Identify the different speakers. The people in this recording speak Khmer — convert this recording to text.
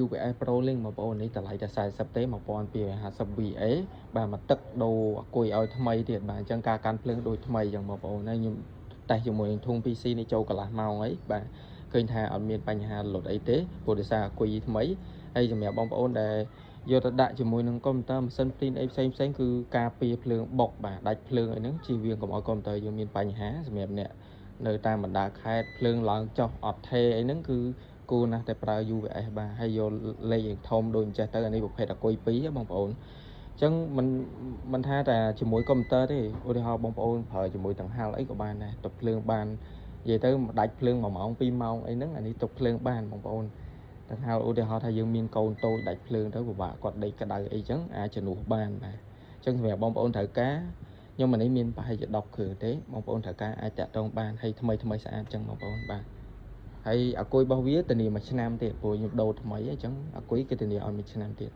Speaker 1: UVS Pro Link បងប្អូននេះតម្លៃតែ40ទេ1250 VA បាទមកទឹកដូរអគុយឲ្យថ្មីទៀតបាទអញ្ចឹងការកាន់ភ្លើងដូចថ្មីអញ្ចឹងបងប្អូនហើយខ្ញុំតេស្តជាមួយនឹងធុង PC នេះចូលកន្លះម៉ោងអីបាទឃើញថាអត់មានបញ្ហារលត់អីទេព្រោះដោយសារអគុយថ្មីហើយសម្រាប់បងប្អូនដែលយកទៅដាក់ជាមួយនឹងកុំព្យូទ័រម៉ាស៊ីនព្រីនអីផ្សេងគឺការពារភ្លើងបុកបាទដាច់ភ្លើងអីហ្នឹងជៀសវាងកុំឲ្យកុំព្យូទ័រយើងមានបញ្ហាសម្រាប់អ្នកនៅតាមបណ្ដាខេត្តភ្លើងឡើងចុះអត់ថេអីហ្នឹងគឺគួរណាស់តែប្រើ UVS បាទហើយយកលេខធំដូចអញ្ចេះទៅអានេះប្រភេទអគុយ2បងប្អូនអញ្ចឹងមិនថាតែជាមួយកុំព្យូទ័រទេឧទាហរណ៍បងប្អូនប្រើជាមួយទាំងហាល់អីក៏បានដែរទុកភ្លើងបាននិយាយទៅដាច់ភ្លើង1ម៉ោង2ម៉ោងអីហ្នឹងអានេះទុកភ្លើងបានបងប្អូនទាំងហាល់ឧទាហរណ៍ថាយើងមានកូនតូចដាច់ភ្លើងទៅពិបាកគាត់ដេកក្តៅអីចឹងអាចជំនួសបានបាទអញ្ចឹងសម្រាប់បងប្អូនត្រូវការខ្ញុំអានេះមានប្រហែលជា10គ្រឿងទេបងប្អូនត្រូវការអាចតាក់ទងបានហើយថ្មីស្អាតចឹងបងប្អូនបាទហើយអាគុយរបស់វាធានា1ឆ្នាំទៀតព្រោះខ្ញុំដូរថ្មីអញ្ចឹងអាគុយគេធានាឲ្យ1ឆ្នាំទៀត